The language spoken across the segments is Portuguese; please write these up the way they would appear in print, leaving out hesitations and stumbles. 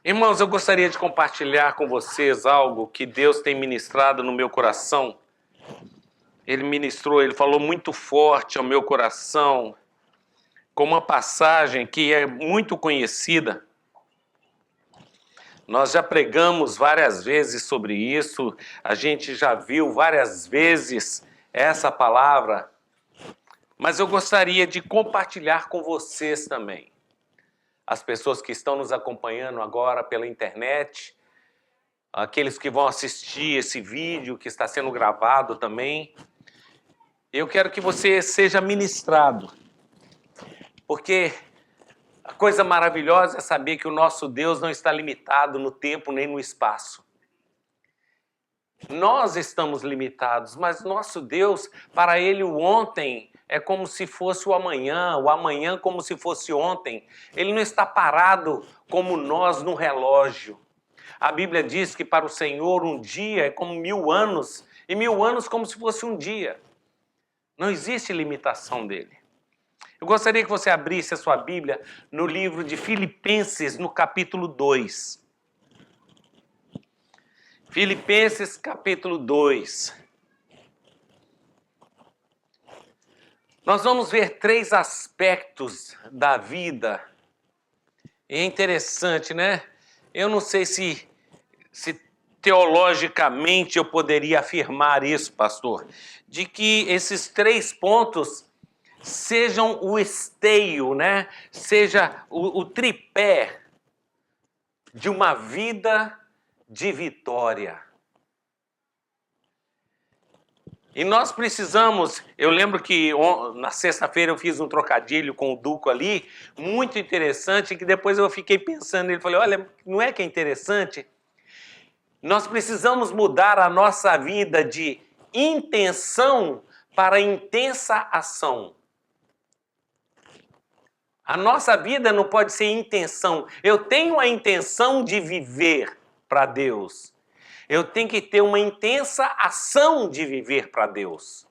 Irmãos, eu gostaria de compartilhar com vocês algo que Deus tem ministrado no meu coração. Ele ministrou, ele falou muito forte ao meu coração, com uma passagem que é muito conhecida. Nós já pregamos várias vezes sobre isso, a gente já viu várias vezes essa palavra, mas eu gostaria de compartilhar com vocês também. As pessoas que estão nos acompanhando agora pela internet, aqueles que vão assistir esse vídeo que está sendo gravado também, eu quero que você seja ministrado, porque a coisa maravilhosa é saber que o nosso Deus não está limitado no tempo nem no espaço. Nós estamos limitados, mas nosso Deus, para Ele o ontem é como se fosse o amanhã como se fosse ontem. Ele não está parado como nós no relógio. A Bíblia diz que para o Senhor um dia é como 1000 anos, e 1000 anos como se fosse um dia. Não existe limitação dele. Eu gostaria que você abrisse a sua Bíblia no livro de Filipenses, no capítulo 2. Filipenses, capítulo 2. Nós vamos ver 3 aspectos da vida. É interessante, né? Eu não sei se teologicamente eu poderia afirmar isso, pastor, de que esses 3 pontos sejam o esteio, né? Seja o tripé de uma vida de vitória. E nós precisamos, eu lembro que na sexta-feira eu fiz um trocadilho com o Duco ali, muito interessante, que depois eu fiquei pensando, ele falou, olha, não é que é interessante? Nós precisamos mudar a nossa vida de intenção para intensa ação. A nossa vida não pode ser intenção. Eu tenho a intenção de viver para Deus. Eu tenho que ter uma intensa ação de viver para Deus.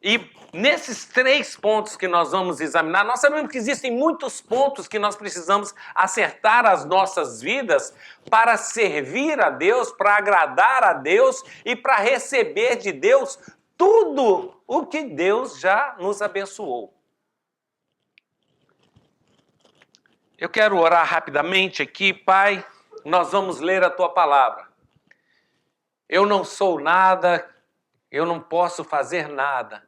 E nesses 3 pontos que nós vamos examinar, nós sabemos que existem muitos pontos que nós precisamos acertar as nossas vidas para servir a Deus, para agradar a Deus e para receber de Deus tudo o que Deus já nos abençoou. Eu quero orar rapidamente aqui, Pai. Nós vamos ler a Tua palavra. Eu não sou nada, eu não posso fazer nada.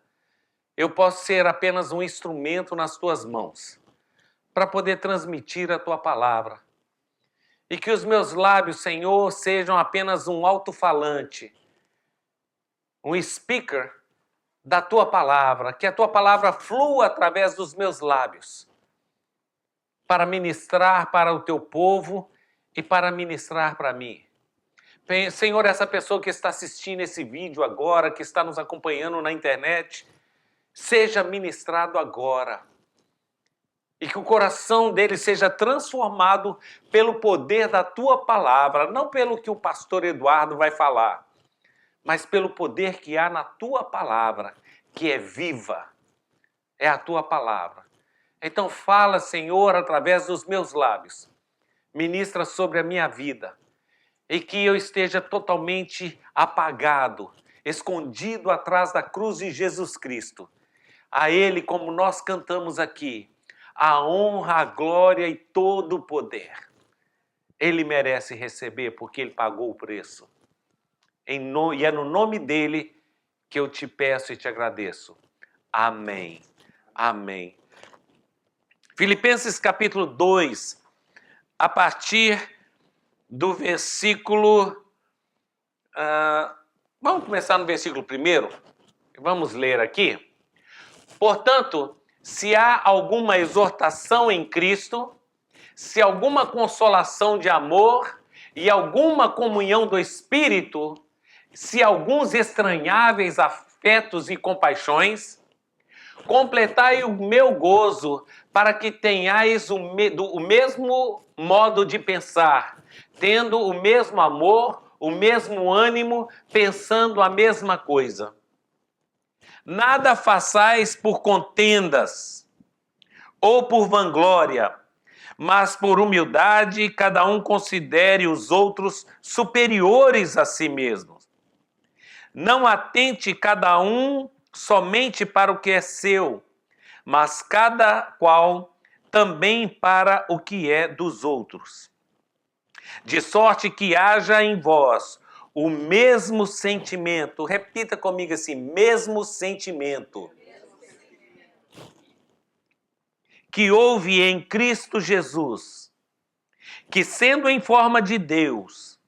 Eu posso ser apenas um instrumento nas Tuas mãos para poder transmitir a Tua palavra. E que os meus lábios, Senhor, sejam apenas um alto-falante, um speaker da Tua palavra, que a Tua palavra flua através dos meus lábios para ministrar para o Teu povo e para ministrar para mim. Senhor, essa pessoa que está assistindo esse vídeo agora, que está nos acompanhando na internet, seja ministrado agora. E que o coração dele seja transformado pelo poder da Tua palavra, não pelo que o pastor Eduardo vai falar, mas pelo poder que há na Tua palavra, que é viva. É a Tua palavra. Então fala, Senhor, através dos meus lábios. Ministra sobre a minha vida e que eu esteja totalmente apagado, escondido atrás da cruz de Jesus Cristo. A Ele, como nós cantamos aqui, a honra, a glória e todo o poder. Ele merece receber porque Ele pagou o preço. E é no nome dEle que eu te peço e te agradeço. Amém. Amém. Filipenses capítulo 2. A partir do versículo... vamos começar no versículo 1. Vamos ler aqui. Portanto, se há alguma exortação em Cristo, se alguma consolação de amor e alguma comunhão do Espírito, se alguns estranháveis afetos e compaixões, completai o meu gozo, para que tenhais o mesmo modo de pensar tendo o mesmo amor, o mesmo ânimo, pensando a mesma coisa. Nada façais por contendas ou por vanglória, mas por humildade cada um considere os outros superiores a si mesmo. Não atente cada um somente para o que é seu, mas cada qual também para o que é dos outros. De sorte que haja em vós o mesmo sentimento. Repita comigo assim: mesmo sentimento. Que houve em Cristo Jesus, que sendo em forma de Deus,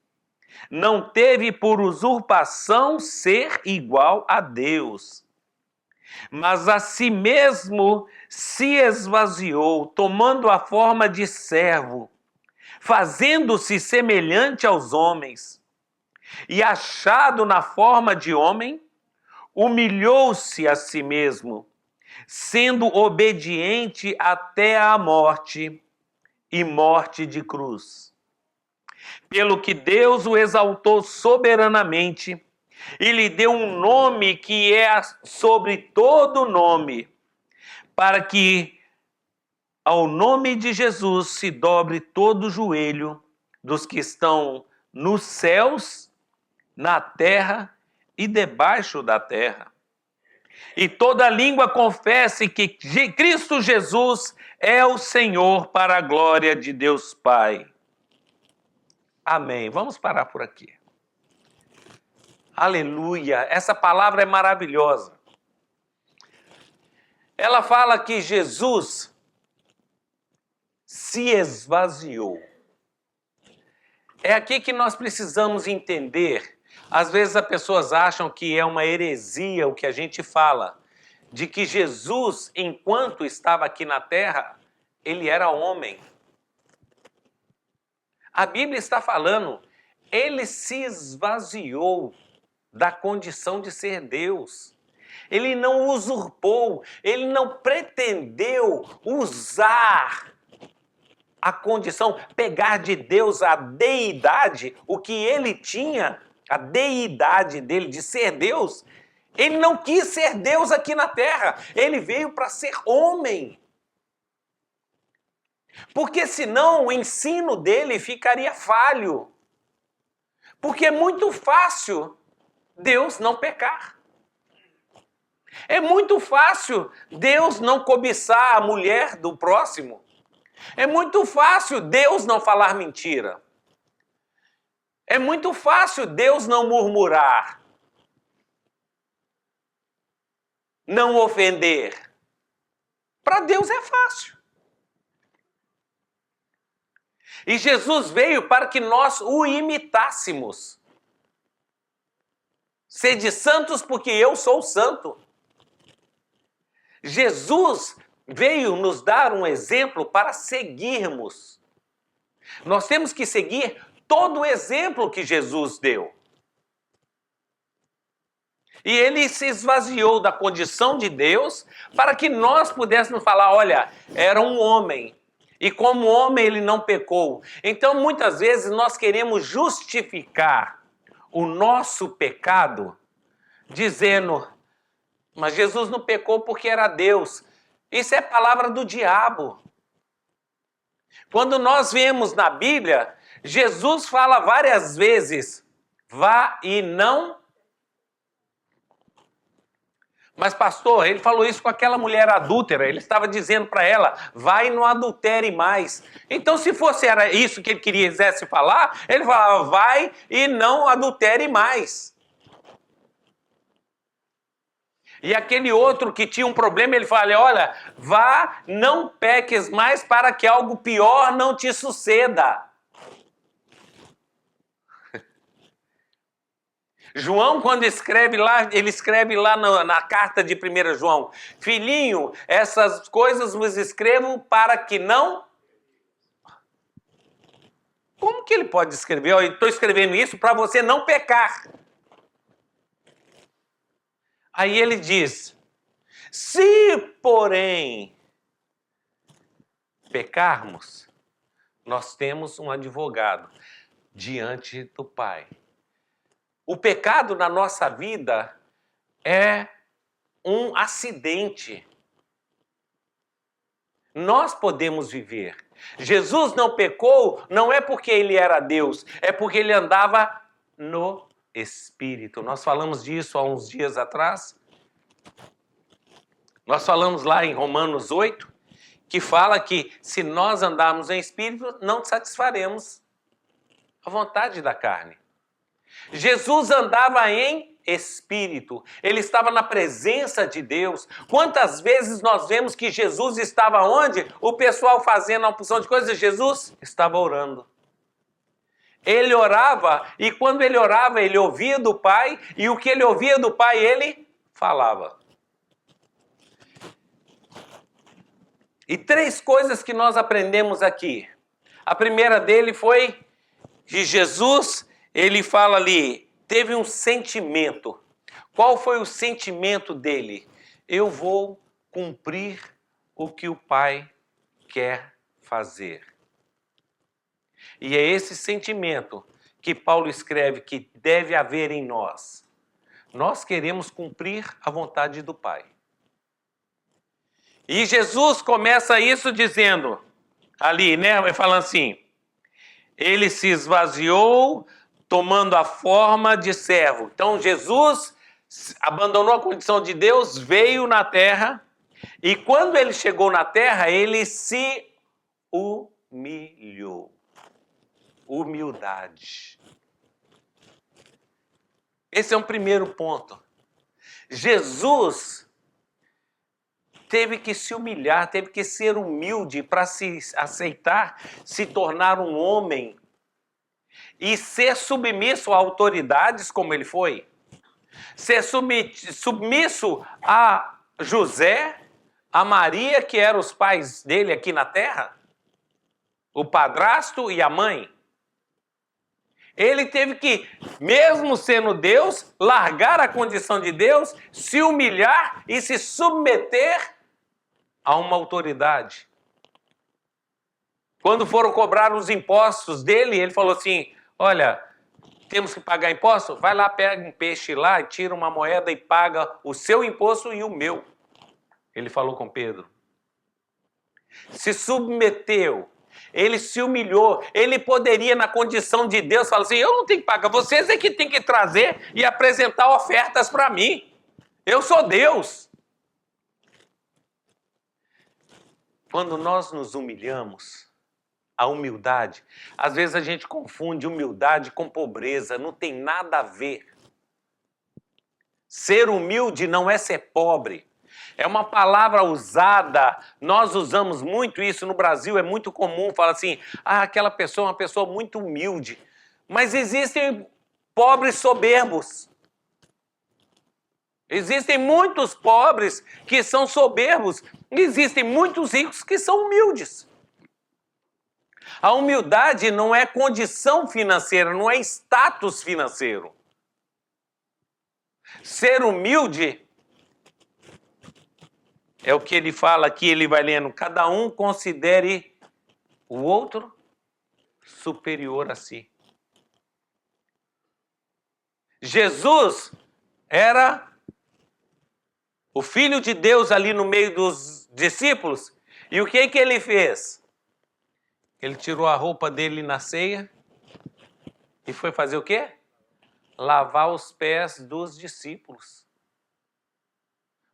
não teve por usurpação ser igual a Deus, mas a si mesmo se esvaziou, tomando a forma de servo, fazendo-se semelhante aos homens, e achado na forma de homem, humilhou-se a si mesmo, sendo obediente até a morte e morte de cruz. Pelo que Deus o exaltou soberanamente e lhe deu um nome que é sobre todo nome, para que ao nome de Jesus se dobre todo o joelho dos que estão nos céus, na terra e debaixo da terra. E toda língua confesse que Cristo Jesus é o Senhor, para a glória de Deus Pai. Amém. Vamos parar por aqui. Aleluia. Essa palavra é maravilhosa. Ela fala que Jesus se esvaziou. É aqui que nós precisamos entender. Às vezes as pessoas acham que é uma heresia o que a gente fala, de que Jesus, enquanto estava aqui na terra, ele era homem. A Bíblia está falando, ele se esvaziou da condição de ser Deus. Ele não usurpou, ele não pretendeu usar a condição, pegar de Deus a deidade, o que ele tinha, a deidade dele de ser Deus. Ele não quis ser Deus aqui na terra, ele veio para ser homem. Porque senão o ensino dele ficaria falho. Porque é muito fácil Deus não pecar. É muito fácil Deus não cobiçar a mulher do próximo. É muito fácil Deus não falar mentira. É muito fácil Deus não murmurar. Não ofender. Para Deus é fácil. E Jesus veio para que nós o imitássemos. Sede santos porque eu sou santo. Jesus veio nos dar um exemplo para seguirmos. Nós temos que seguir todo o exemplo que Jesus deu. E ele se esvaziou da condição de Deus para que nós pudéssemos falar, olha, era um homem. E como homem ele não pecou. Então muitas vezes nós queremos justificar o nosso pecado dizendo, mas Jesus não pecou porque era Deus. Isso é palavra do diabo. Quando nós vemos na Bíblia, Jesus fala várias vezes, vá e não. Mas pastor, ele falou isso com aquela mulher adúltera, ele estava dizendo para ela, vai e não adultere mais. Então se fosse era isso que ele quisesse falar, ele falava, vai e não adultere mais. E aquele outro que tinha um problema, ele fala, olha, vá, não peques mais para que algo pior não te suceda. João, quando escreve lá, ele escreve lá na carta de 1 João, filhinho, essas coisas vos escrevo para que não... Como que ele pode escrever? Eu estou escrevendo isso para você não pecar. Aí ele diz, se porém pecarmos, nós temos um advogado. diante do Pai. O pecado na nossa vida é um acidente. Nós podemos viver. Jesus não pecou, não é porque ele era Deus, é porque ele andava no Espírito. Nós falamos disso há uns dias atrás. Nós falamos lá em Romanos 8, que fala que se nós andarmos em Espírito, não satisfaremos a vontade da carne. Jesus andava em Espírito, ele estava na presença de Deus. Quantas vezes nós vemos que Jesus estava onde? O pessoal fazendo uma porção de coisas, Jesus estava orando. Ele orava, e quando ele orava, ele ouvia do Pai, e o que ele ouvia do Pai, ele falava. E 3 coisas que nós aprendemos aqui. A primeira dele foi que Jesus, ele fala ali, teve um sentimento. Qual foi o sentimento dele? Eu vou cumprir o que o Pai quer fazer. E é esse sentimento que Paulo escreve que deve haver em nós. Nós queremos cumprir a vontade do Pai. E Jesus começa isso dizendo, ali, né, falando assim, ele se esvaziou, tomando a forma de servo. Então Jesus abandonou a condição de Deus, veio na terra, e quando ele chegou na terra, ele se humilhou. Humildade. Esse é um primeiro ponto. Jesus teve que se humilhar, teve que ser humilde para se aceitar, se tornar um homem e ser submisso a autoridades como ele foi. Ser submisso a José, a Maria, que eram os pais dele aqui na terra, o padrasto e a mãe. Ele teve que, mesmo sendo Deus, largar a condição de Deus, se humilhar e se submeter a uma autoridade. Quando foram cobrar os impostos dele, ele falou assim, olha, temos que pagar imposto? Vai lá, pega um peixe lá, tira uma moeda e paga o seu imposto e o meu. Ele falou com Pedro. Se submeteu, ele se humilhou, ele poderia, na condição de Deus, falar assim, eu não tenho que pagar, vocês é que tem que trazer e apresentar ofertas para mim. Eu sou Deus. Quando nós nos humilhamos, a humildade, às vezes a gente confunde humildade com pobreza, não tem nada a ver. Ser humilde não é ser pobre. É uma palavra usada, nós usamos muito isso no Brasil, é muito comum, fala assim, aquela pessoa é uma pessoa muito humilde. Mas existem pobres soberbos. Existem muitos pobres que são soberbos. Existem muitos ricos que são humildes. A humildade não é condição financeira, não é status financeiro. Ser humilde é o que ele fala aqui, ele vai lendo, cada um considere o outro superior a si. Jesus era o Filho de Deus ali no meio dos discípulos, e o que ele fez? Ele tirou a roupa dele na ceia e foi fazer o quê? Lavar os pés dos discípulos.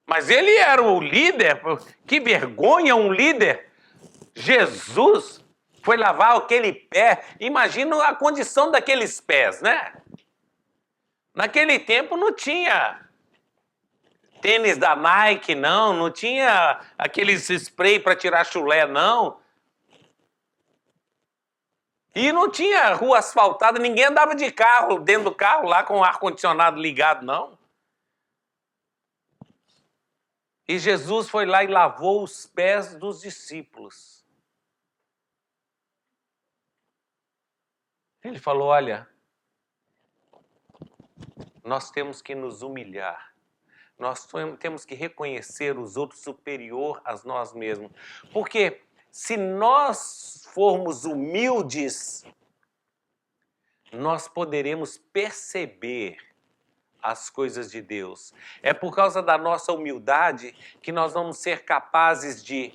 Mas ele era o líder, que vergonha um líder. Jesus foi lavar aquele pé, imagina a condição daqueles pés, né? Naquele tempo não tinha tênis da Nike, não tinha aqueles spray para tirar chulé, não. E não tinha rua asfaltada, ninguém andava de carro, dentro do carro, lá com o ar-condicionado ligado, não. E Jesus foi lá e lavou os pés dos discípulos. Ele falou, olha, nós temos que nos humilhar. Nós temos que reconhecer os outros superior a nós mesmos. Porque se nós formos humildes, nós poderemos perceber as coisas de Deus. É por causa da nossa humildade que nós vamos ser capazes de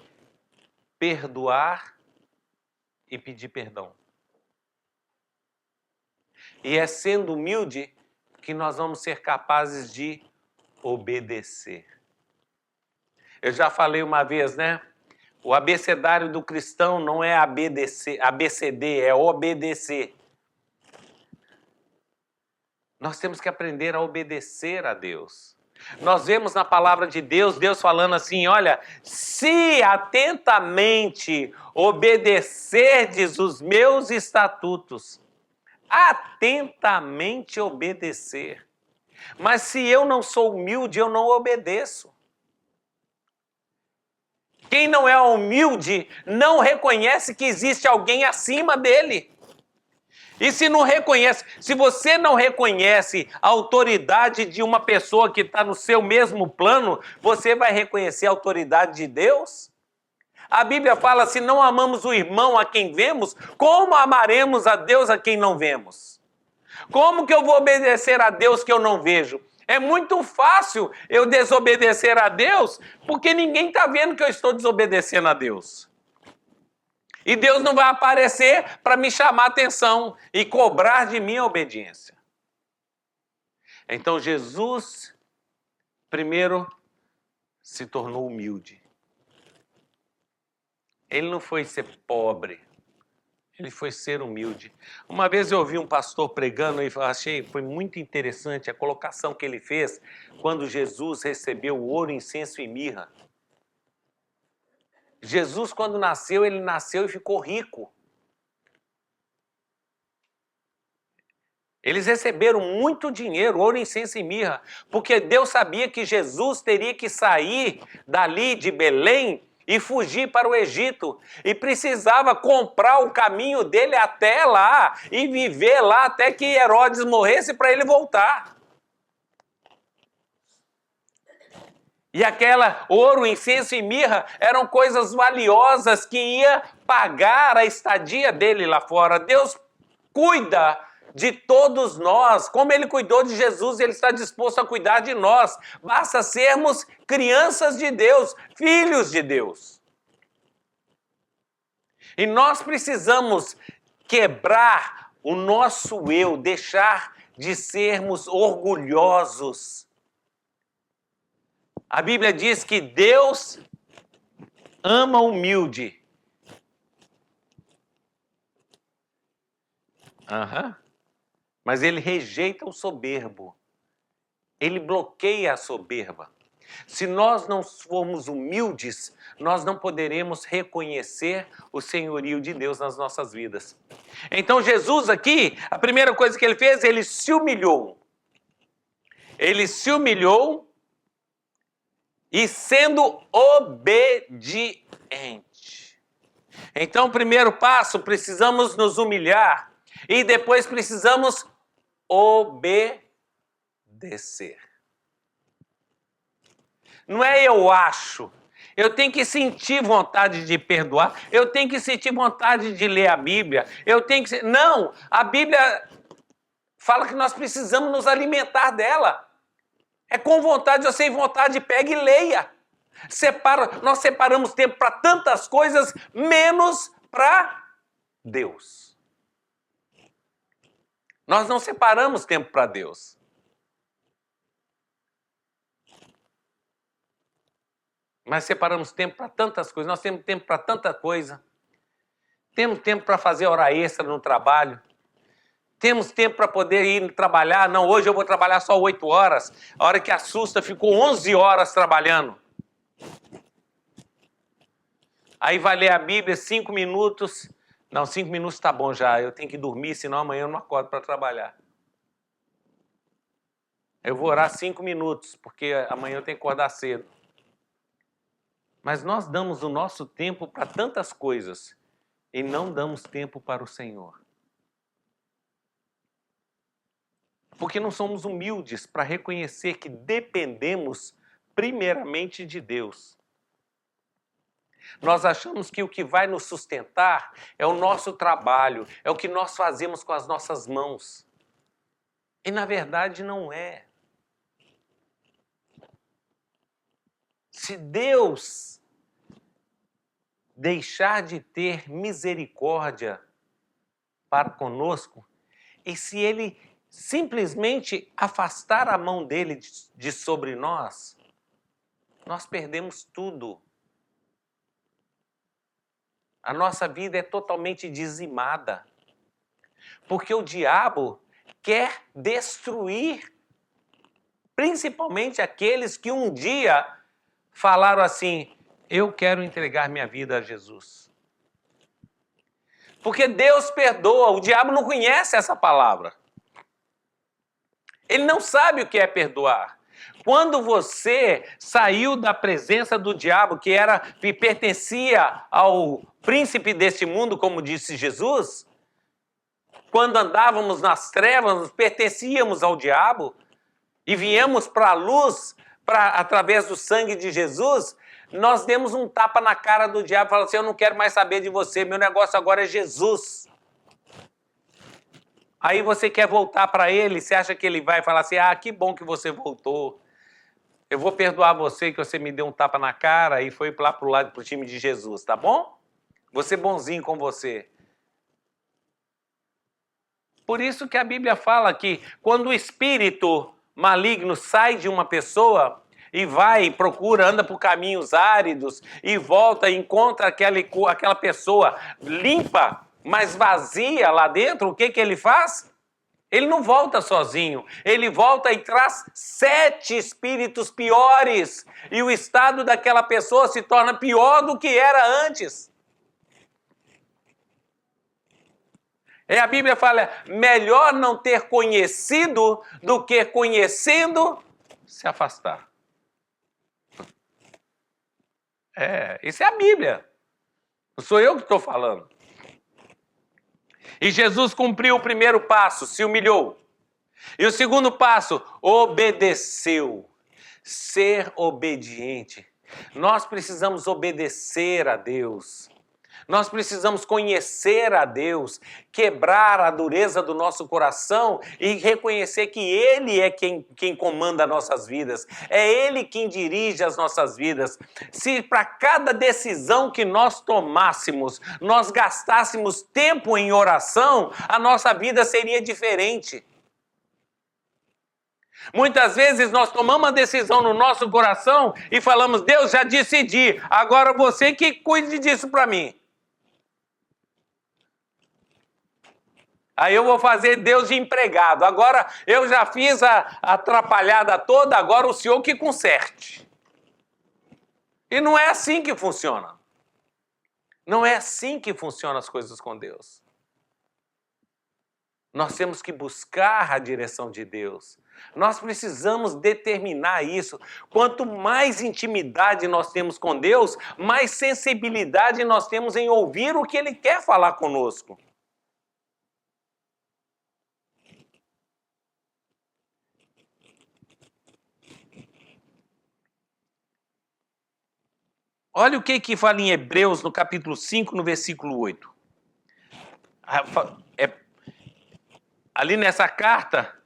perdoar e pedir perdão. E é sendo humilde que nós vamos ser capazes de obedecer. Eu já falei uma vez, né? O abecedário do cristão não é ABCD, é obedecer. Nós temos que aprender a obedecer a Deus. Nós vemos na palavra de Deus, Deus falando assim, olha, se atentamente obedecerdes os meus estatutos, atentamente obedecer. Mas se eu não sou humilde, eu não obedeço. Quem não é humilde não reconhece que existe alguém acima dele. E se não reconhece, se você não reconhece a autoridade de uma pessoa que está no seu mesmo plano, você vai reconhecer a autoridade de Deus? A Bíblia fala, se não amamos o irmão a quem vemos, como amaremos a Deus a quem não vemos? Como que eu vou obedecer a Deus que eu não vejo? É muito fácil eu desobedecer a Deus, porque ninguém está vendo que eu estou desobedecendo a Deus. E Deus não vai aparecer para me chamar a atenção e cobrar de mim a obediência. Então Jesus, primeiro, se tornou humilde. Ele não foi ser pobre, ele foi ser humilde. Uma vez eu ouvi um pastor pregando e foi muito interessante a colocação que ele fez quando Jesus recebeu o ouro, incenso e mirra. Jesus, quando nasceu, ele nasceu e ficou rico. Eles receberam muito dinheiro, ouro, incenso e mirra, porque Deus sabia que Jesus teria que sair dali de Belém e fugir para o Egito. E precisava comprar o caminho dele até lá e viver lá até que Herodes morresse para ele voltar. E aquela ouro, incenso e mirra eram coisas valiosas que ia pagar a estadia dele lá fora. Deus cuida de todos nós. Como ele cuidou de Jesus, ele está disposto a cuidar de nós. Basta sermos crianças de Deus, filhos de Deus. E nós precisamos quebrar o nosso eu, deixar de sermos orgulhosos. A Bíblia diz que Deus ama o humilde. Mas ele rejeita o soberbo. Ele bloqueia a soberba. Se nós não formos humildes, nós não poderemos reconhecer o senhorio de Deus nas nossas vidas. Então Jesus aqui, a primeira coisa que ele fez, ele se humilhou. Ele se humilhou e sendo obediente. Então, primeiro passo, precisamos nos humilhar e depois precisamos obedecer. Não é eu acho. Eu tenho que sentir vontade de perdoar. Eu tenho que sentir vontade de ler a Bíblia. Não, a Bíblia fala que nós precisamos nos alimentar dela. É com vontade ou sem vontade, pega e leia. Nós separamos tempo para tantas coisas, menos para Deus. Nós não separamos tempo para Deus. Mas separamos tempo para tantas coisas. Nós temos tempo para tanta coisa. Temos tempo para fazer hora extra no trabalho. Temos tempo para poder ir trabalhar. Não, hoje eu vou trabalhar só 8 horas. A hora que assusta, ficou 11 horas trabalhando. Aí vai ler a Bíblia 5 minutos. Não, 5 minutos está bom já. Eu tenho que dormir, senão amanhã eu não acordo para trabalhar. Eu vou orar 5 minutos, porque amanhã eu tenho que acordar cedo. Mas nós damos o nosso tempo para tantas coisas e não damos tempo para o Senhor. Porque não somos humildes para reconhecer que dependemos primeiramente de Deus. Nós achamos que o que vai nos sustentar é o nosso trabalho, é o que nós fazemos com as nossas mãos. E na verdade não é. Se Deus deixar de ter misericórdia para conosco, e se Ele simplesmente afastar a mão dele de sobre nós, nós perdemos tudo. A nossa vida é totalmente dizimada. Porque o diabo quer destruir, principalmente aqueles que um dia falaram assim: eu quero entregar minha vida a Jesus. Porque Deus perdoa, o diabo não conhece essa palavra. Ele não sabe o que é perdoar. Quando você saiu da presença do diabo, que pertencia ao príncipe deste mundo, como disse Jesus, quando andávamos nas trevas, pertencíamos ao diabo e viemos para a luz, através do sangue de Jesus, nós demos um tapa na cara do diabo e falamos assim: eu não quero mais saber de você, meu negócio agora é Jesus. Aí você quer voltar para ele, você acha que ele vai falar assim: ah, que bom que você voltou. Eu vou perdoar você que você me deu um tapa na cara e foi lá pro lado pro time de Jesus, tá bom? Vou ser bonzinho com você. Por isso que a Bíblia fala que quando o espírito maligno sai de uma pessoa e vai, procura, anda por caminhos áridos e volta e encontra aquela pessoa limpa, mas vazia lá dentro, o que ele faz? Ele não volta sozinho, ele volta e traz 7 espíritos piores e o estado daquela pessoa se torna pior do que era antes. A Bíblia fala: melhor não ter conhecido do que conhecendo se afastar. Isso é a Bíblia. Não sou eu que estou falando. E Jesus cumpriu o primeiro passo, se humilhou. E o segundo passo, obedeceu. Ser obediente. Nós precisamos obedecer a Deus. Nós precisamos conhecer a Deus, quebrar a dureza do nosso coração e reconhecer que Ele é quem comanda nossas vidas. É Ele quem dirige as nossas vidas. Se para cada decisão que nós tomássemos, nós gastássemos tempo em oração, a nossa vida seria diferente. Muitas vezes nós tomamos uma decisão no nosso coração e falamos: Deus, já decidi, agora você que cuide disso para mim. Aí eu vou fazer Deus de empregado. Agora eu já fiz a atrapalhada toda, agora o senhor que conserte. E não é assim que funciona. Não é assim que funcionam as coisas com Deus. Nós temos que buscar a direção de Deus. Nós precisamos determinar isso. Quanto mais intimidade nós temos com Deus, mais sensibilidade nós temos em ouvir o que Ele quer falar conosco. Olha o que fala em Hebreus, no capítulo 5, no versículo 8. Ali nessa carta,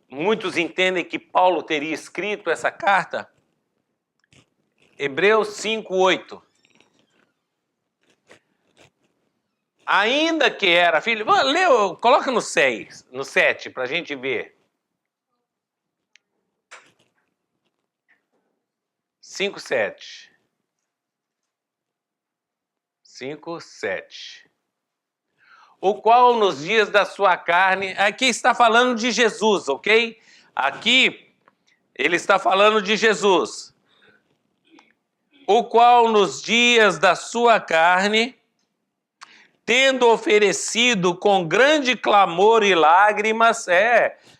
muitos entendem que Paulo teria escrito essa carta. Hebreus 5, 8. Ainda que era filho... Lê, coloca no 6, no 7, para a gente ver. 5, 7. 5, 7. O qual nos dias da sua carne... Aqui está falando de Jesus, ok? Aqui ele está falando de Jesus. O qual nos dias da sua carne, tendo oferecido com grande clamor e lágrimas...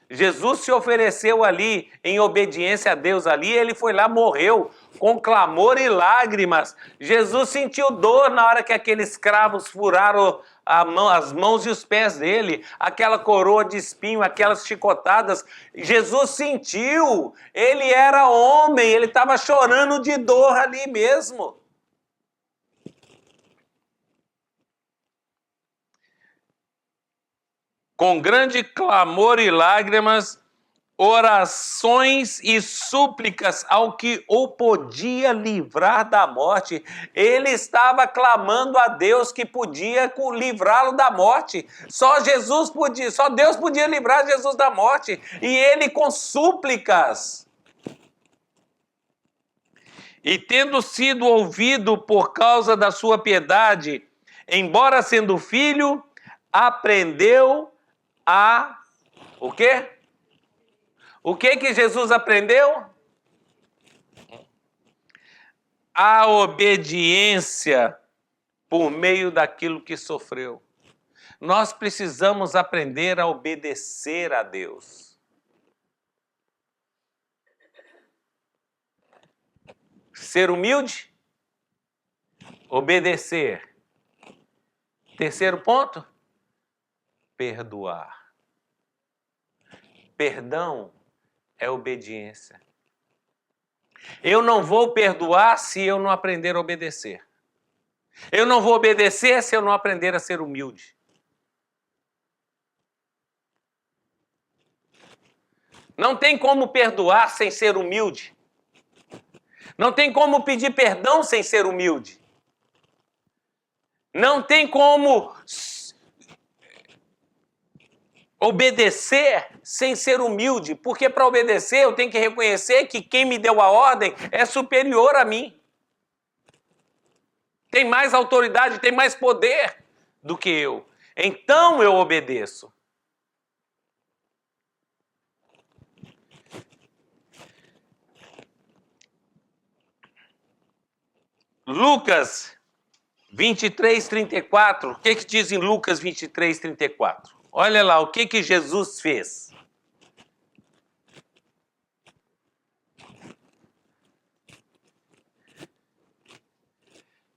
Jesus se ofereceu ali em obediência a Deus ali, ele foi lá, morreu com clamor e lágrimas. Jesus sentiu dor na hora que aqueles escravos furaram as mãos e os pés dele, aquela coroa de espinho, aquelas chicotadas. Jesus sentiu, ele era homem, ele estava chorando de dor ali mesmo. com grande clamor e lágrimas, orações e súplicas ao que o podia livrar da morte. Ele estava clamando a Deus que podia livrá-lo da morte. Só Deus podia livrar Jesus da morte. E ele com súplicas. E tendo sido ouvido por causa da sua piedade, embora sendo filho, aprendeu a... O quê? O que Jesus aprendeu? A obediência por meio daquilo que sofreu. Nós precisamos aprender a obedecer a Deus. Ser humilde, obedecer. Terceiro ponto, perdoar. Perdão é obediência. Eu não vou perdoar se eu não aprender a obedecer. Eu não vou obedecer se eu não aprender a ser humilde. Não tem como perdoar sem ser humilde. Não tem como pedir perdão sem ser humilde. Não tem como obedecer sem ser humilde, porque para obedecer eu tenho que reconhecer que quem me deu a ordem é superior a mim. Tem mais autoridade, tem mais poder do que eu. Então eu obedeço. Lucas 23:34. O que diz em Lucas 23:34? Olha lá o que Jesus fez.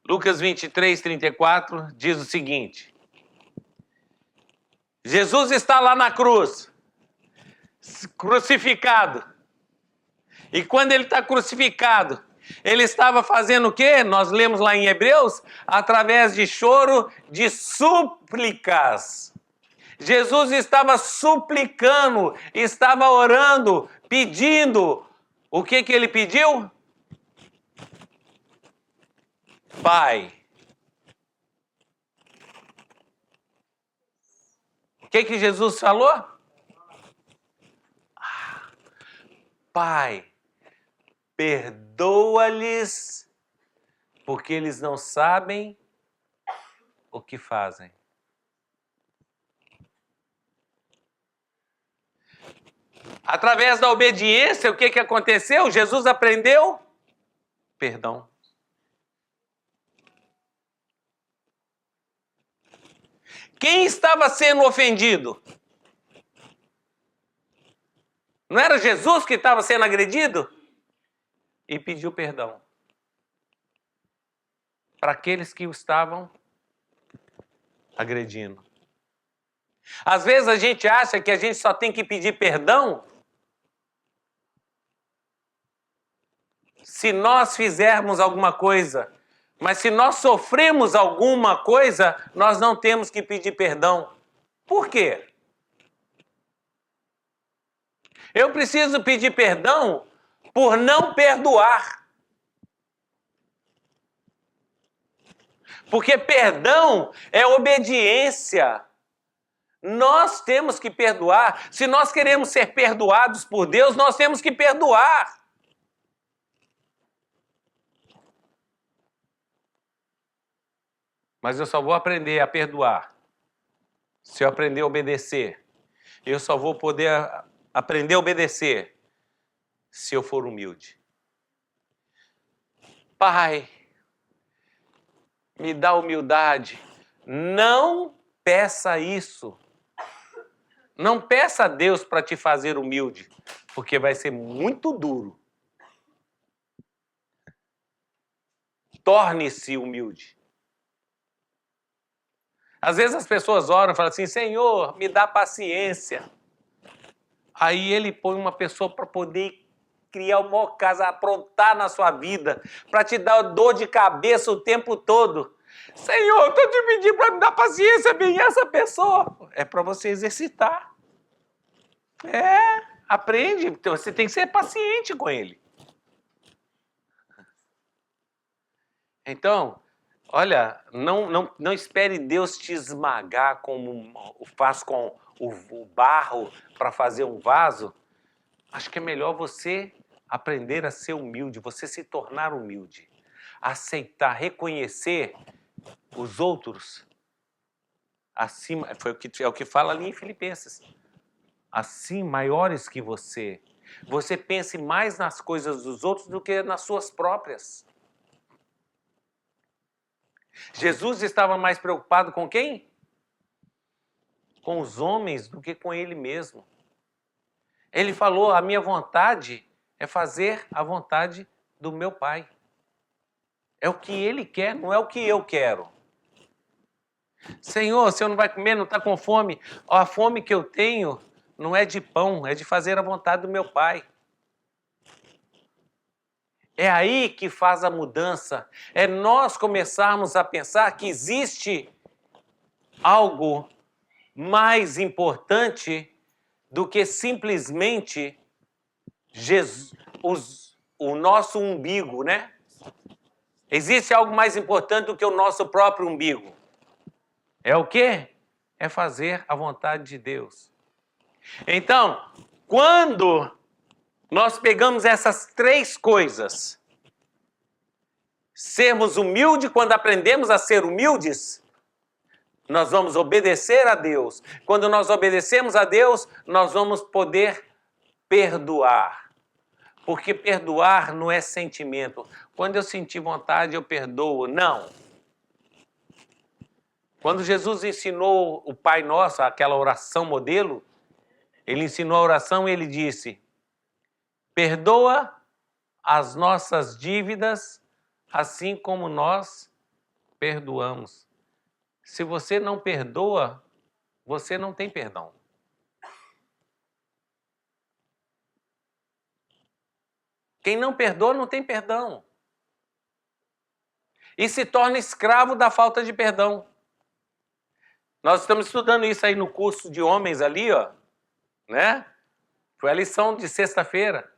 Lucas 23:34 diz o seguinte: Jesus está lá na cruz, crucificado. E quando ele está crucificado, ele estava fazendo o quê? Nós lemos lá em Hebreus, através de choro, de súplicas. Jesus estava suplicando, estava orando, pedindo. O que ele pediu? Pai. O que Jesus falou? Pai, perdoa-lhes, porque eles não sabem o que fazem. Através da obediência, o que aconteceu? Jesus aprendeu perdão. Quem estava sendo ofendido? Não era Jesus que estava sendo agredido? E pediu perdão para aqueles que o estavam agredindo. Às vezes a gente acha que a gente só tem que pedir perdão se nós fizermos alguma coisa. Mas se nós sofremos alguma coisa, nós não temos que pedir perdão. Por quê? Eu preciso pedir perdão por não perdoar. Porque perdão é obediência. Nós temos que perdoar. Se nós queremos ser perdoados por Deus, nós temos que perdoar. Mas eu só vou aprender a perdoar se eu aprender a obedecer. Eu só vou poder aprender a obedecer se eu for humilde. Pai, me dá humildade. Não peça isso. Não peça a Deus para te fazer humilde, porque vai ser muito duro. Torne-se humilde. Às vezes as pessoas oram e falam assim, Senhor, me dá paciência. Aí ele põe uma pessoa para poder criar uma casa, aprontar na sua vida, para te dar dor de cabeça o tempo todo. Senhor, eu estou te pedindo para me dar paciência bem essa pessoa. É para você exercitar. Aprende. Então, você tem que ser paciente com ele. Então, olha, não espere Deus te esmagar como faz com o barro para fazer um vaso. Acho que é melhor você aprender a ser humilde, você se tornar humilde. Aceitar, reconhecer os outros acima, é o que fala ali em Filipenses. Assim, maiores que você. Você pense mais nas coisas dos outros do que nas suas próprias. Jesus estava mais preocupado com quem? Com os homens do que com ele mesmo. Ele falou, a minha vontade é fazer a vontade do meu Pai. É o que ele quer, não é o que eu quero. Senhor, você não vai comer, não está com fome? A fome que eu tenho não é de pão, é de fazer a vontade do meu Pai. É aí que faz a mudança. É nós começarmos a pensar que existe algo mais importante do que simplesmente o nosso umbigo, né? Existe algo mais importante do que o nosso próprio umbigo. É o quê? É fazer a vontade de Deus. Então, quando nós pegamos essas três coisas, sermos humildes, quando aprendemos a ser humildes, nós vamos obedecer a Deus. Quando nós obedecemos a Deus, nós vamos poder perdoar. Porque perdoar não é sentimento. Quando eu sentir vontade, eu perdoo. Não. Quando Jesus ensinou o Pai Nosso, aquela oração modelo, ele ensinou a oração e ele disse: perdoa as nossas dívidas, assim como nós perdoamos. Se você não perdoa, você não tem perdão. Quem não perdoa não tem perdão. E se torna escravo da falta de perdão. Nós estamos estudando isso aí no curso de homens ali, ó, né? Foi a lição de sexta-feira.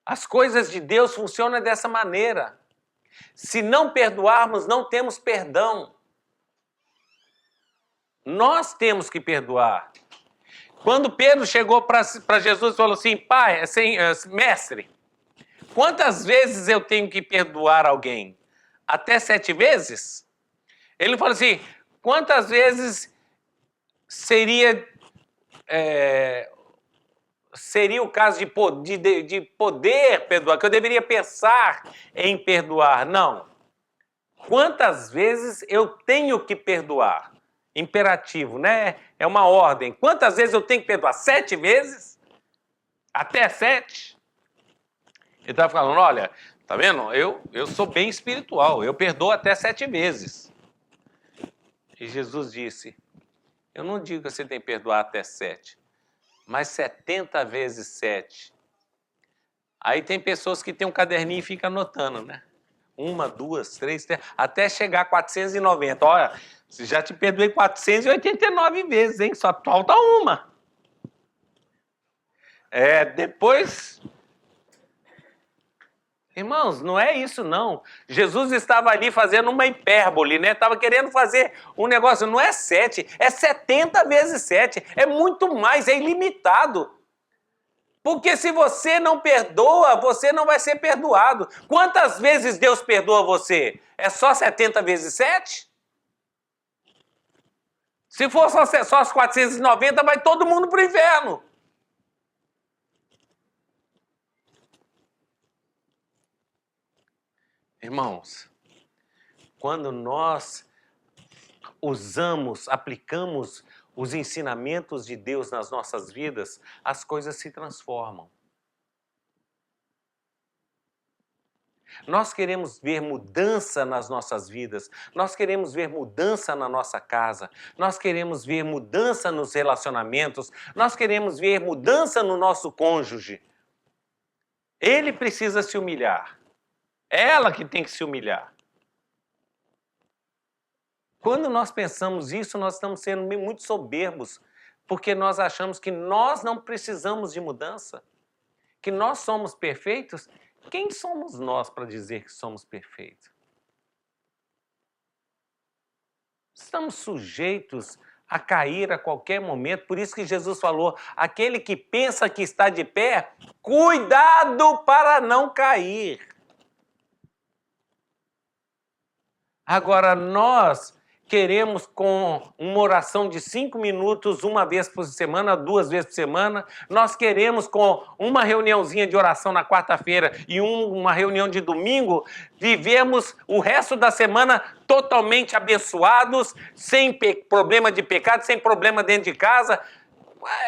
As coisas de Deus funcionam dessa maneira. Se não perdoarmos, não temos perdão. Nós temos que perdoar. Quando Pedro chegou para Jesus e falou assim, pai, assim, mestre, quantas vezes eu tenho que perdoar alguém? Até 7 vezes? Ele falou assim, quantas vezes seria o caso de poder perdoar, que eu deveria pensar em perdoar? Não. Quantas vezes eu tenho que perdoar? Imperativo, né? É uma ordem. Quantas vezes eu tenho que perdoar? 7 vezes? Até 7? Ele estava falando, olha, tá vendo? Eu sou bem espiritual, eu perdoo até 7 vezes. E Jesus disse, eu não digo que você tem que perdoar até 7, mas 70 vezes 7. Aí tem pessoas que tem um caderninho e fica anotando, né? 1, 2, 3, até chegar a 490. Olha, já te perdoei 489 vezes, hein? Só falta uma. Depois... Irmãos, não é isso não. Jesus estava ali fazendo uma hipérbole, né? Estava querendo fazer um negócio, não é 7, é 70 vezes 7. É muito mais, é ilimitado. Porque se você não perdoa, você não vai ser perdoado. Quantas vezes Deus perdoa você? É só 70 vezes 7? Se for só as 490, vai todo mundo para o inferno. Irmãos, quando nós aplicamos os ensinamentos de Deus nas nossas vidas, as coisas se transformam. Nós queremos ver mudança nas nossas vidas, nós queremos ver mudança na nossa casa, nós queremos ver mudança nos relacionamentos, nós queremos ver mudança no nosso cônjuge. Ele precisa se humilhar. É ela que tem que se humilhar. Quando nós pensamos isso, nós estamos sendo muito soberbos, porque nós achamos que nós não precisamos de mudança, que nós somos perfeitos. Quem somos nós para dizer que somos perfeitos? Estamos sujeitos a cair a qualquer momento, por isso que Jesus falou, aquele que pensa que está de pé, cuidado para não cair. Agora, nós queremos com uma oração de 5 minutos, uma vez por semana, 2 vezes por semana, nós queremos com uma reuniãozinha de oração na quarta-feira e uma reunião de domingo, vivemos o resto da semana totalmente abençoados, sem problema de pecado, sem problema dentro de casa.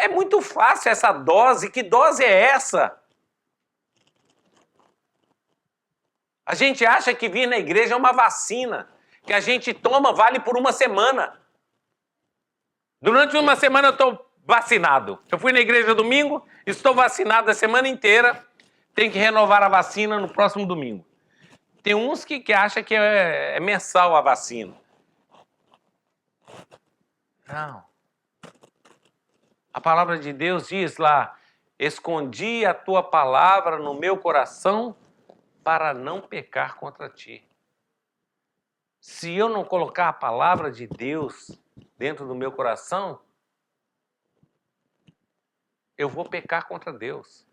É muito fácil essa dose. Que dose é essa? A gente acha que vir na igreja é uma vacina, que a gente toma, vale por uma semana. Durante uma semana eu estou vacinado. Eu fui na igreja domingo, estou vacinado a semana inteira, tenho que renovar a vacina no próximo domingo. Tem uns que acham que é mensal a vacina. Não. A palavra de Deus diz lá, escondi a tua palavra no meu coração para não pecar contra ti. Se eu não colocar a palavra de Deus dentro do meu coração, eu vou pecar contra Deus.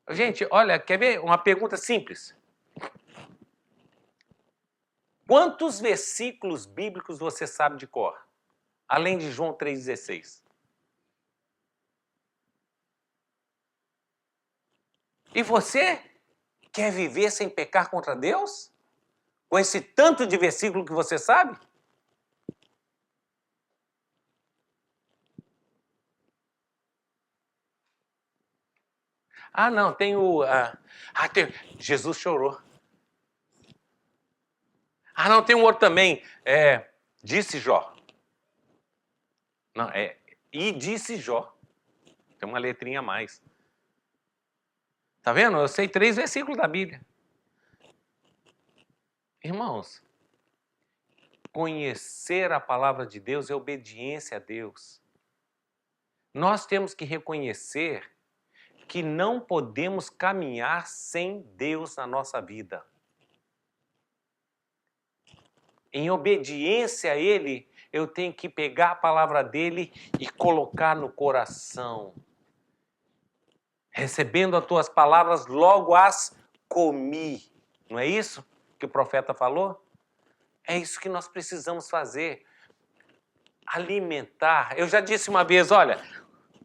Gente, olha, quer ver uma pergunta simples? Quantos versículos bíblicos você sabe de cor? Além de João 3,16. E você quer viver sem pecar contra Deus? Com esse tanto de versículo que você sabe? Ah, não, tem o... Jesus chorou. Ah, não, tem um outro também. Disse Jó. Não, e disse Jó. Tem uma letrinha a mais. Tá vendo? Eu sei 3 versículos da Bíblia. Irmãos, conhecer a palavra de Deus é obediência a Deus. Nós temos que reconhecer que não podemos caminhar sem Deus na nossa vida. Em obediência a Ele, eu tenho que pegar a palavra dele e colocar no coração. Recebendo as tuas palavras, logo as comi. Não é isso que o profeta falou? É isso que nós precisamos fazer. Alimentar. Eu já disse uma vez, olha,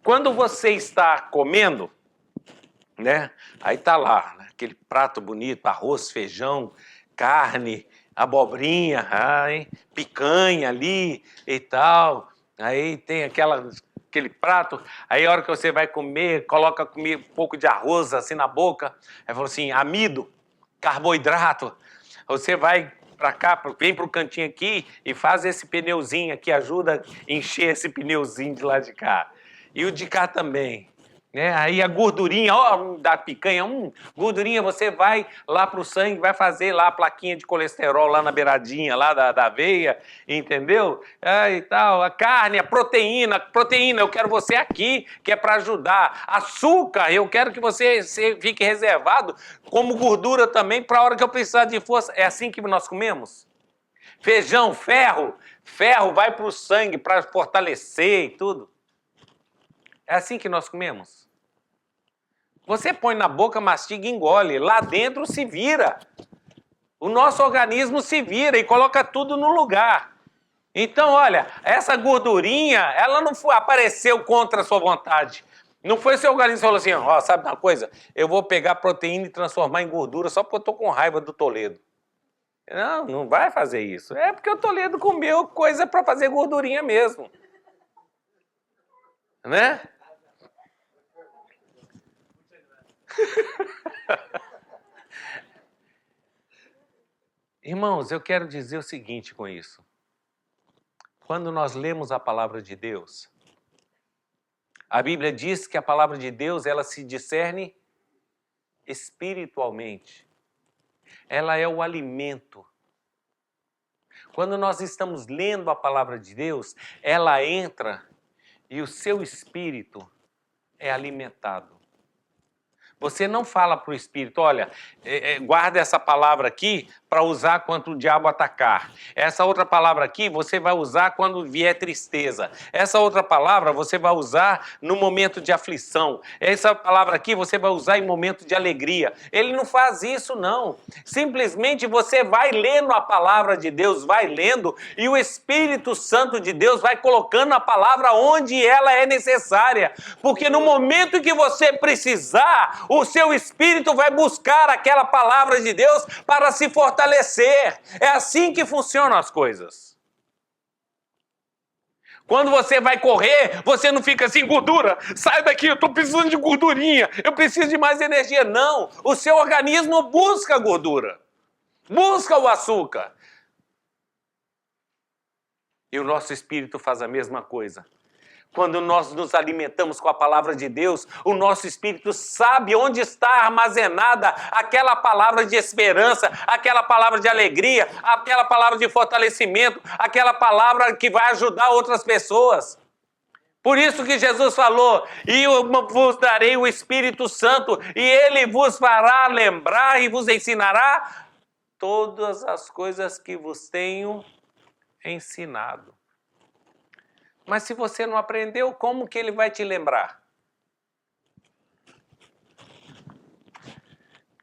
quando você está comendo, né? Aí tá lá, né, aquele prato bonito, arroz, feijão, carne, abobrinha, picanha ali e tal. Aí tem aquele prato, aí a hora que você vai comer, coloca um pouco de arroz assim na boca, aí fala assim, amido, carboidrato. Você vai para cá, vem para o cantinho aqui e faz esse pneuzinho aqui, ajuda a encher esse pneuzinho de lá de cá. E o de cá também. Aí a gordurinha, da picanha, gordurinha, você vai lá pro sangue, vai fazer lá a plaquinha de colesterol lá na beiradinha, lá da veia, entendeu? E tal, a carne, a proteína, eu quero você aqui, que é para ajudar. Açúcar, eu quero que você fique reservado como gordura também para a hora que eu precisar de força. É assim que nós comemos? Feijão, ferro vai pro sangue para fortalecer e tudo. É assim que nós comemos? Você põe na boca, mastiga e engole. Lá dentro se vira. O nosso organismo se vira e coloca tudo no lugar. Então, olha, essa gordurinha, ela não apareceu contra a sua vontade. Não foi seu organismo que falou assim, sabe uma coisa? Eu vou pegar proteína e transformar em gordura só porque eu tô com raiva do Toledo. Não vai fazer isso. É porque o Toledo comeu coisa para fazer gordurinha mesmo. Né? Irmãos, eu quero dizer o seguinte com isso. Quando nós lemos a palavra de Deus, a Bíblia diz que a palavra de Deus, ela se discerne espiritualmente. Ela é o alimento. Quando nós estamos lendo a palavra de Deus, ela entra e o seu espírito é alimentado. Você não fala para o espírito, olha, guarda essa palavra aqui para usar quando o diabo atacar. Essa outra palavra aqui você vai usar quando vier tristeza. Essa outra palavra você vai usar no momento de aflição. Essa palavra aqui você vai usar em momento de alegria. Ele não faz isso, não. Simplesmente você vai lendo a palavra de Deus, vai lendo, e o Espírito Santo de Deus vai colocando a palavra onde ela é necessária. Porque no momento que você precisar, o seu espírito vai buscar aquela palavra de Deus para se fortalecer. É assim que funcionam as coisas. Quando você vai correr, você não fica assim, gordura, sai daqui, eu estou precisando de gordurinha, eu preciso de mais energia. Não, o seu organismo busca gordura, busca o açúcar. E o nosso espírito faz a mesma coisa. Quando nós nos alimentamos com a palavra de Deus, o nosso espírito sabe onde está armazenada aquela palavra de esperança, aquela palavra de alegria, aquela palavra de fortalecimento, aquela palavra que vai ajudar outras pessoas. Por isso que Jesus falou, e eu vos darei o Espírito Santo, e ele vos fará lembrar e vos ensinará todas as coisas que vos tenho ensinado. Mas se você não aprendeu, como que ele vai te lembrar?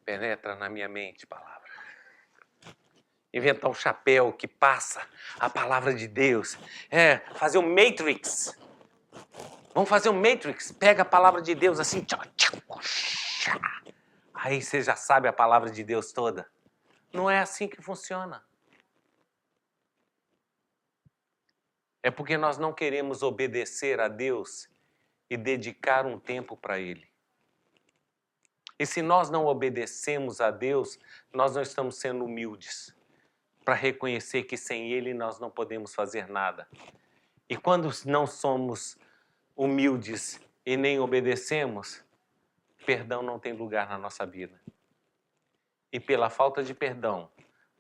Penetra na minha mente, palavra. Inventar um chapéu que passa a palavra de Deus. Fazer um Matrix. Vamos fazer um Matrix. Pega a palavra de Deus assim. Aí você já sabe a palavra de Deus toda. Não é assim que funciona. É porque nós não queremos obedecer a Deus e dedicar um tempo para Ele. E se nós não obedecemos a Deus, nós não estamos sendo humildes para reconhecer que sem Ele nós não podemos fazer nada. E quando não somos humildes e nem obedecemos, perdão não tem lugar na nossa vida. E pela falta de perdão,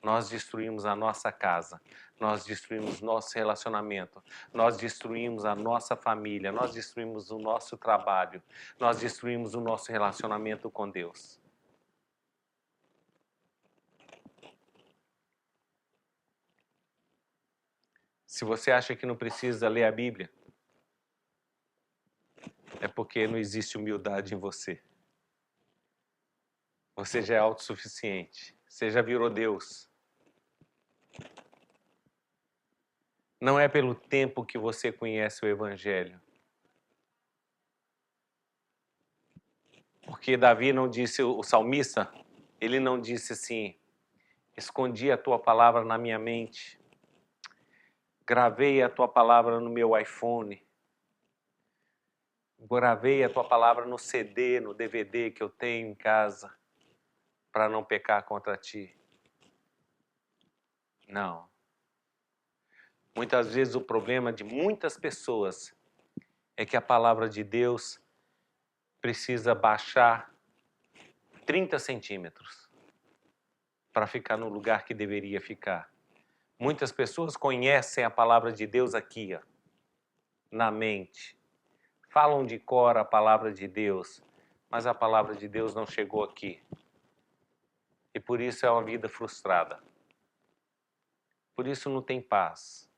nós destruímos a nossa casa, nós destruímos nosso relacionamento, nós destruímos a nossa família, nós destruímos o nosso trabalho, nós destruímos o nosso relacionamento com Deus. Se você acha que não precisa ler a Bíblia, é porque não existe humildade em você. Você já é autossuficiente, você já virou Deus. Não é pelo tempo que você conhece o Evangelho. Porque Davi não disse, o salmista, ele não disse assim, escondi a tua palavra na minha mente, gravei a tua palavra no meu iPhone, gravei a tua palavra no CD, no DVD que eu tenho em casa, para não pecar contra ti. Não. Muitas vezes o problema de muitas pessoas é que a palavra de Deus precisa baixar 30 centímetros para ficar no lugar que deveria ficar. Muitas pessoas conhecem a palavra de Deus aqui, ó, na mente. Falam de cor a palavra de Deus, mas a palavra de Deus não chegou aqui. E por isso é uma vida frustrada. Por isso não tem paz.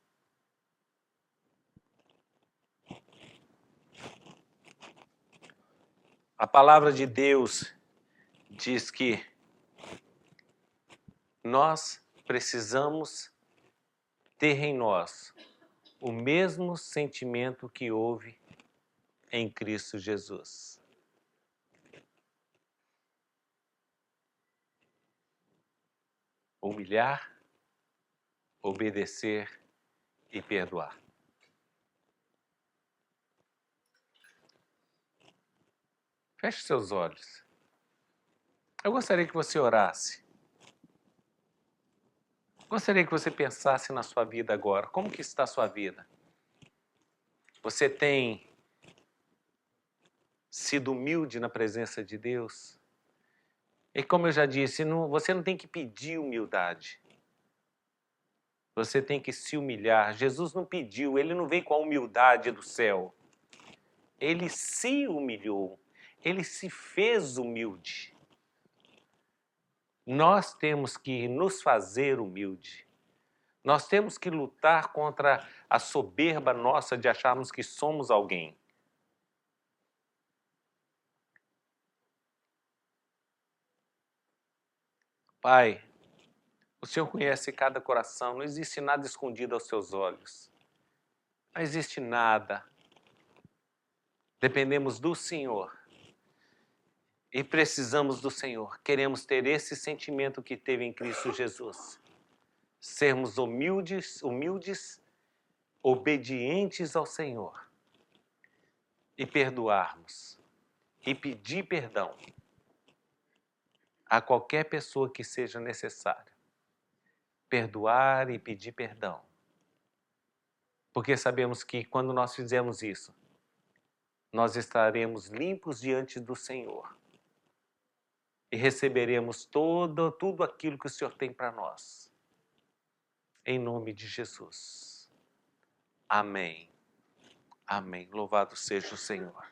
A palavra de Deus diz que nós precisamos ter em nós o mesmo sentimento que houve em Cristo Jesus. Humilhar, obedecer e perdoar. Feche seus olhos. Eu gostaria que você orasse. Gostaria que você pensasse na sua vida agora. Como que está a sua vida? Você tem sido humilde na presença de Deus? E como eu já disse, você não tem que pedir humildade. Você tem que se humilhar. Jesus não pediu, ele não veio com a humildade do céu. Ele se humilhou, ele se fez humilde. Nós temos que nos fazer humilde. Nós temos que lutar contra a soberba nossa de acharmos que somos alguém. Pai, o Senhor conhece cada coração, não existe nada escondido aos seus olhos. Não existe nada. Dependemos do Senhor. E precisamos do Senhor. Queremos ter esse sentimento que teve em Cristo Jesus. Sermos humildes, obedientes ao Senhor. E perdoarmos. E pedir perdão a qualquer pessoa que seja necessário. Perdoar e pedir perdão. Porque sabemos que quando nós fizermos isso, nós estaremos limpos diante do Senhor. E receberemos tudo aquilo que o Senhor tem para nós. Em nome de Jesus. Amém. Amém. Louvado seja o Senhor.